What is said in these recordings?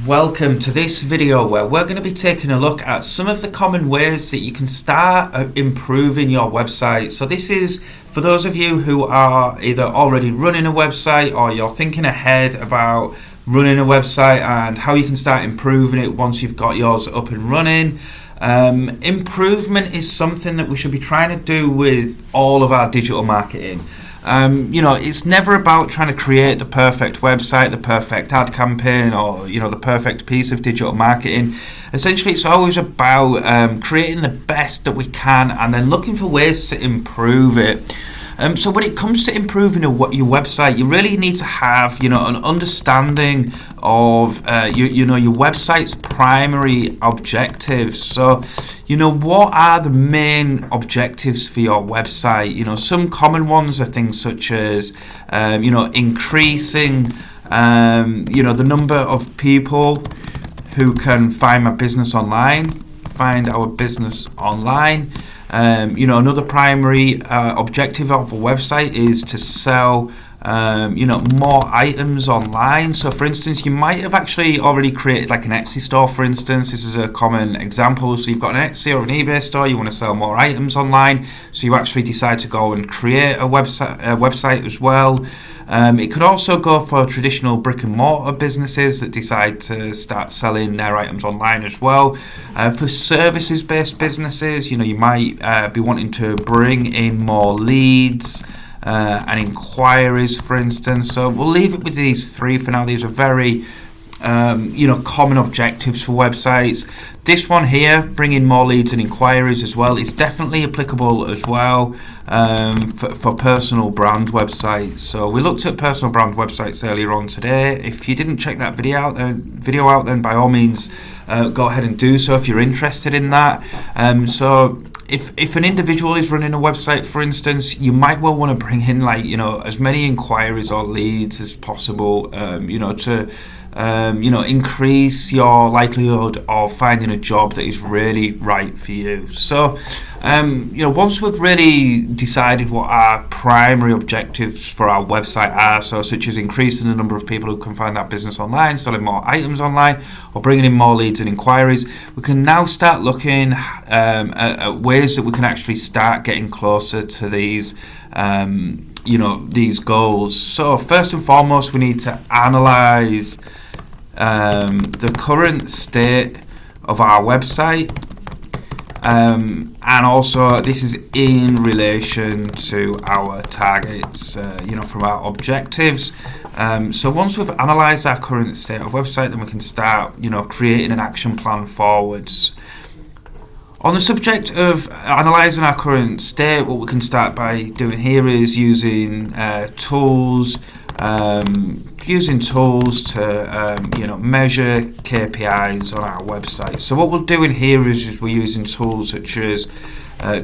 Welcome to this video where we're going to be taking a look at some of the common ways that you can start improving your website. So this is for those of you who are either already running a website or you're thinking ahead about running a website and how you can start improving it once you've got yours up and running. Improvement is something that we should be trying to do with all of our digital marketing. It's never about trying to create the perfect website, the perfect ad campaign, or the perfect piece of digital marketing. Essentially, it's always about creating the best that we can and then looking for ways to improve it. So when it comes to improving your website, you really need to have an understanding of your website's primary objectives. So what are the main objectives for your website? Some common ones are things such as increasing the number of people who can find our business online. Another primary objective of a website is to sell more items online. So for instance, you might have actually already created like an Etsy store, for instance. This is a common example. So you've got an Etsy or an eBay store, you want to sell more items online, so you actually decide to go and create a website as well. It could also go for traditional brick and mortar businesses that decide to start selling their items online as well. For services based businesses, you might be wanting to bring in more leads and inquiries, for instance. So we'll leave it with these three for now. These are very common objectives for websites. This one here, bringing more leads and inquiries as well, is definitely applicable as well for personal brand websites. So we looked at personal brand websites earlier on today. If you didn't check that video out, then by all means go ahead and do so if you're interested in that. So if an individual is running a website, for instance, you might well want to bring in as many inquiries or leads as possible to increase your likelihood of finding a job that is really right for you. So once we've really decided what our primary objectives for our website are, so such as increasing the number of people who can find our business online, selling more items online, or bringing in more leads and inquiries, we can now start looking at ways that we can actually start getting closer to these these goals. So first and foremost, we need to analyze the current state of our website, and also this is in relation to our targets, from our objectives. So once we've analysed our current state of website, then we can start creating an action plan forwards. On the subject of analysing our current state, what we can start by doing here is using tools to measure KPIs on our website. So what we're doing here is we're using tools such as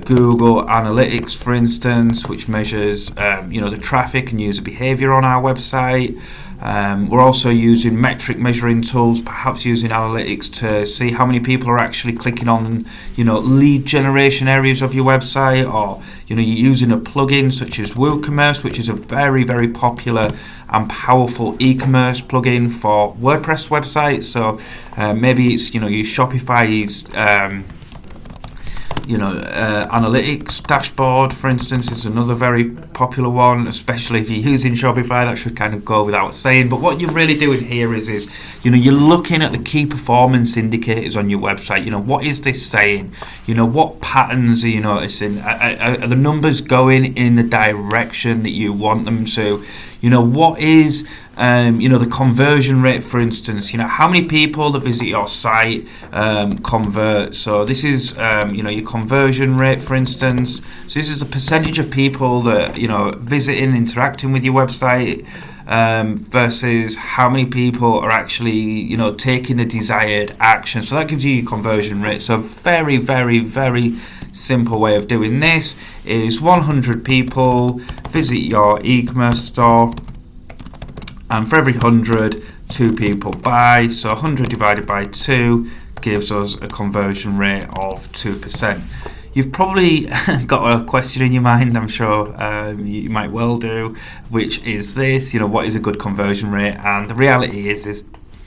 Google Analytics, for instance, which measures the traffic and user behavior on our website. We're also using metric measuring tools, perhaps using analytics to see how many people are actually clicking on lead generation areas of your website, or you're using a plugin such as WooCommerce, which is a very, very popular and powerful e-commerce plugin for WordPress websites. So maybe it's your Shopify's analytics dashboard, for instance, is another very popular one, especially if you're using Shopify. That should kind of go without saying. But what you're really doing here is you're looking at the key performance indicators on your website. What is this saying? What patterns are you noticing? Are the numbers going in the direction that you want them to? What is the conversion rate, for instance? How many people that visit your site convert? So this is your conversion rate, for instance. So this is the percentage of people that visiting, interacting with your website versus how many people are actually taking the desired action. So that gives you your conversion rate. So very, very, very simple way of doing this is 100 people visit your e-commerce store, and for every 100, 2 people buy. So 100 divided by 2 gives us a conversion rate of 2%. You've probably got a question in your mind, I'm sure you might well do, which is this, what is a good conversion rate? And the reality is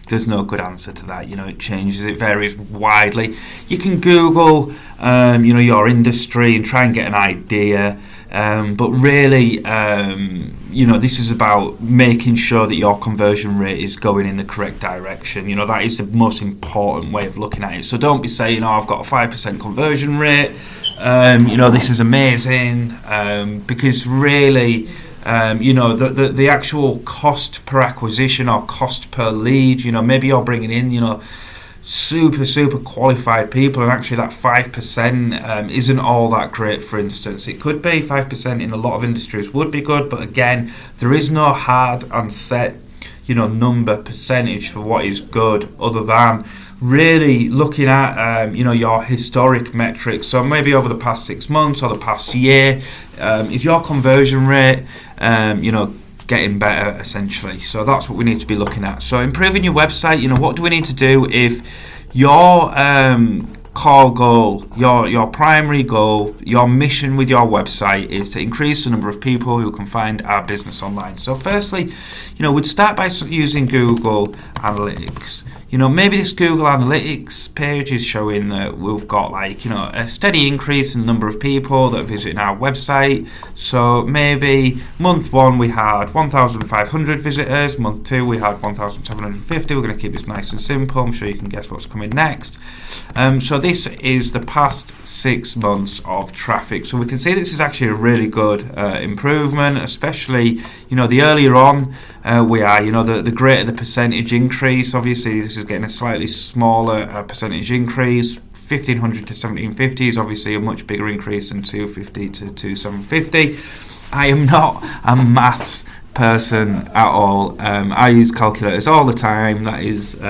there's no good answer to that. It changes, it varies widely. You can Google, your industry and try and get an idea. But really, this is about making sure that your conversion rate is going in the correct direction. That is the most important way of looking at it. So don't be saying, I've got a 5% conversion rate. This is amazing. Because really, the actual cost per acquisition or cost per lead, maybe you're bringing in, super qualified people, and actually that 5% isn't all that great. For instance, it could be 5% in a lot of industries would be good, but again, there is no hard and set number percentage for what is good, other than really looking at your historic metrics. So maybe over the past 6 months or the past year, is your conversion rate getting better, essentially. So that's what we need to be looking at. So improving your website, what do we need to do if your core goal, your primary goal, your mission with your website is to increase the number of people who can find our business online? So firstly, we'd start by using Google Analytics. Maybe this Google Analytics page is showing that we've got a steady increase in the number of people that are visiting our website. So maybe month 1 we had 1,500 visitors, month 2 we had 1,750. We're going to keep this nice and simple. I'm sure you can guess what's coming next. So this is the past 6 months of traffic. So we can see this is actually a really good improvement, especially, the earlier on we are, the greater the percentage increase. Obviously, this is getting a slightly smaller percentage increase. 1,500 to 1,750 is obviously a much bigger increase than 250 to 2,750. I am not a maths person at all. I use calculators all the time. That is,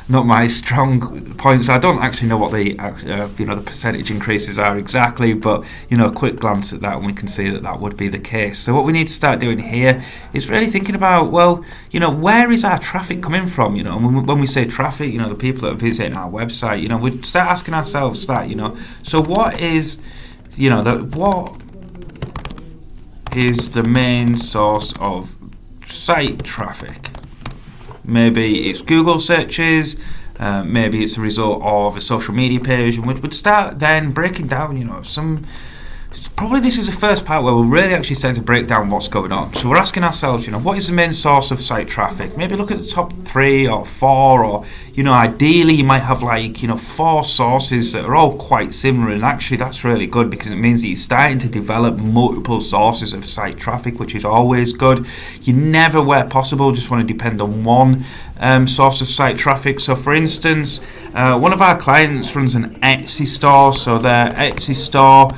not my strong point. So I don't actually know what the the percentage increases are exactly, but a quick glance at that and we can see that would be the case. So what we need to start doing here is really thinking about, where is our traffic coming from? When we say traffic, the people that are visiting our website, we start asking ourselves that, so what is, what is the main source of site traffic? Maybe it's Google searches, maybe it's a result of a social media page, and we'd start then breaking down, probably this is the first part where we're really actually starting to break down what's going on. So we're asking ourselves, what is the main source of site traffic? Maybe look at the top 3 or 4, or, ideally you might have 4 sources that are all quite similar, and actually that's really good because it means that you're starting to develop multiple sources of site traffic, which is always good. You never, where possible, just want to depend on one source of site traffic. So for instance, one of our clients runs an Etsy store, so their Etsy store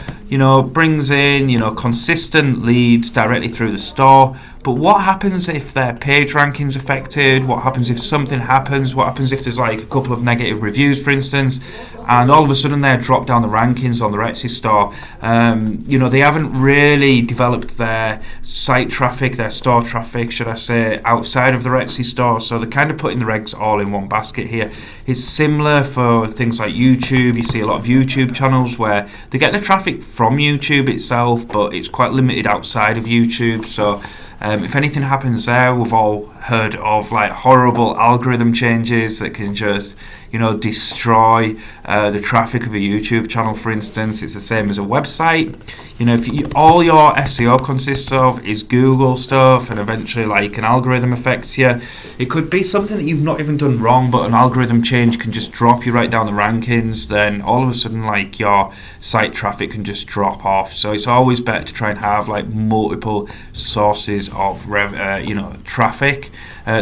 brings in consistent leads directly through the store. But what happens if their page ranking's affected? What happens if something happens? What happens if there's a couple of negative reviews, for instance, and all of a sudden they drop down the rankings on their Etsy store? They haven't really developed their site traffic, their store traffic, should I say, outside of their Etsy store. So they're kind of putting their eggs all in one basket here. It's similar for things like YouTube. You see a lot of YouTube channels where they get the traffic from YouTube itself, but it's quite limited outside of YouTube. So if anything happens there, we've all heard of horrible algorithm changes that can just destroy the traffic of a YouTube channel, for instance. It's the same as a website. If all your SEO consists of is Google stuff, and eventually an algorithm affects you, it could be something that you've not even done wrong, but an algorithm change can just drop you right down the rankings. Then all of a sudden your site traffic can just drop off. So it's always better to try and have multiple sources of traffic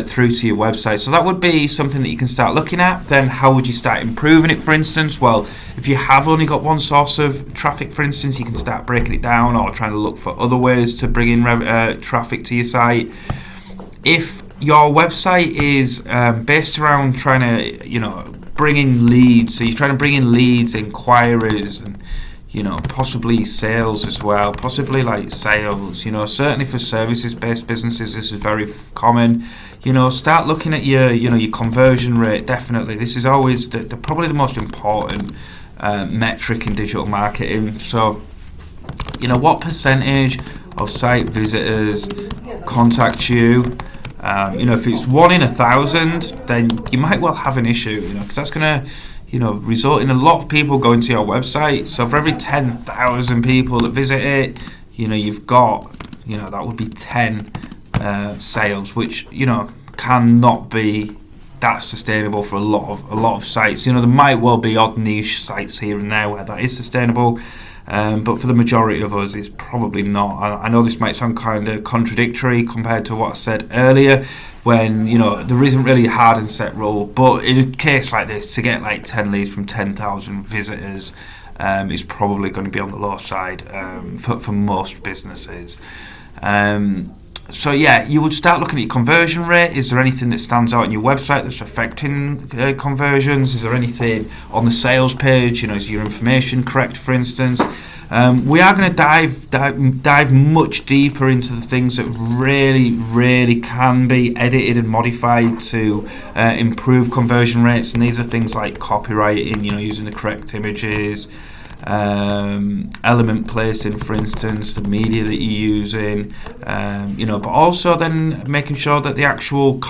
through to your website. So that would be something that you can start looking at. Then how would you start improving it, for instance? Well, if you have only got one source of traffic, for instance, you can start breaking it down or trying to look for other ways to bring in traffic to your site. If your website is based around trying to bring in leads, so you're trying to bring in leads, inquiries, and possibly sales as well, possibly sales, certainly for services-based businesses, this is very common. Start looking at your conversion rate. Definitely, this is always probably the most important metric in digital marketing. So, what percentage of site visitors contact you If it's 1 in 1,000, then you might well have an issue, because that's going to result in a lot of people going to your website. So for every 10,000 people that visit it, you've got, that would be 10 sales, which cannot be that sustainable for a lot of sites. There might well be odd niche sites here and there where that is sustainable, but for the majority of us, it's probably not. I know this might sound kind of contradictory compared to what I said earlier, when there isn't really a hard and set rule, but in a case like this, to get like 10 leads from 10,000 visitors is probably going to be on the low side for most businesses. So yeah, you would start looking at your conversion rate. Is there anything that stands out on your website that's affecting conversions? Is there anything on the sales page? Is your information correct, for instance? We are going to dive much deeper into the things that really can be edited and modified to improve conversion rates, and these are things like copywriting, using the correct images, element placing, for instance, the media that you're using, but also then making sure that the actual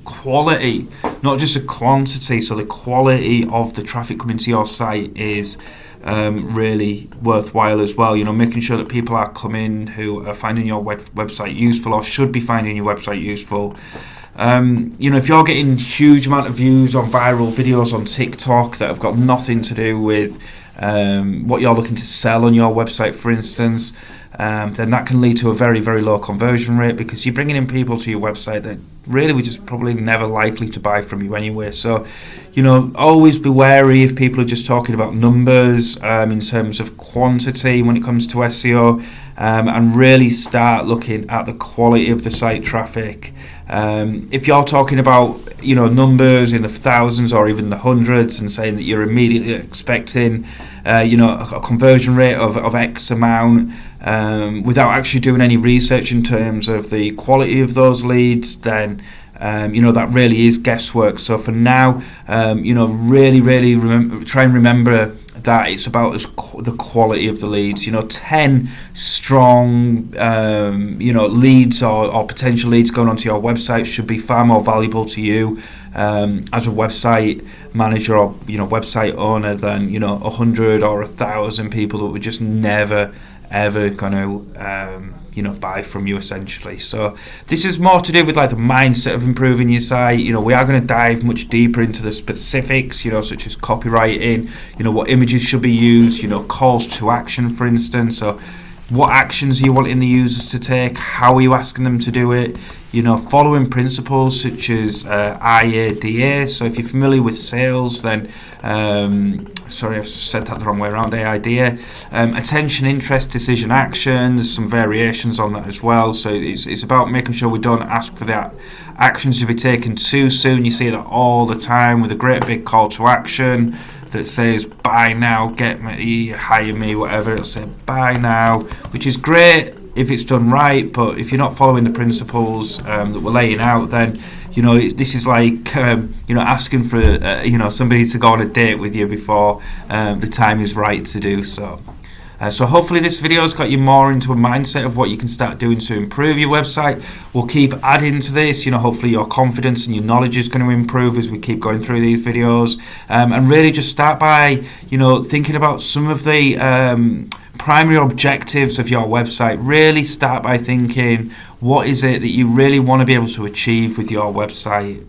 quality, not just the quantity, so the quality of the traffic coming to your site is really worthwhile as well. Making sure that people are coming who are finding your website useful, or should be finding your website useful. If you're getting huge amount of views on viral videos on TikTok that have got nothing to do with what you're looking to sell on your website, for instance, then that can lead to a very low conversion rate, because you're bringing in people to your website that really were just probably never likely to buy from you anyway. So always be wary if people are just talking about numbers in terms of quantity when it comes to SEO, and really start looking at the quality of the site traffic. If you're talking about numbers in the thousands or even the hundreds, and saying that you're immediately expecting a conversion rate of X amount, without actually doing any research in terms of the quality of those leads, then that really is guesswork. So for now, really try and remember that it's about the quality of the leads. 10 strong leads or potential leads going onto your website should be far more valuable to you as a website manager or website owner than 100 or 1,000 people that were just never ever going to buy from you, essentially. So this is more to do with like the mindset of improving your site. We are going to dive much deeper into the specifics, such as copywriting, what images should be used, calls to action, for instance. So what actions are you wanting the users to take? How are you asking them to do it? Following principles such as IADA. So if you're familiar with sales, then sorry, I've said that the wrong way around. AIDA, attention, interest, decision, action. There's some variations on that as well. So it's about making sure we don't ask for that actions to be taken too soon. You see that all the time with a great big call to action that says buy now, get me, hire me, whatever. It'll say buy now, which is great if it's done right, but if you're not following the principles that we're laying out, then this is like asking for somebody to go on a date with you before the time is right to do so. So hopefully this video has got you more into a mindset of what you can start doing to improve your website. We'll keep adding to this. Hopefully your confidence and your knowledge is going to improve as we keep going through these videos, and really just start by thinking about some of the primary objectives of your website. Really start by thinking, what is it that you really want to be able to achieve with your website?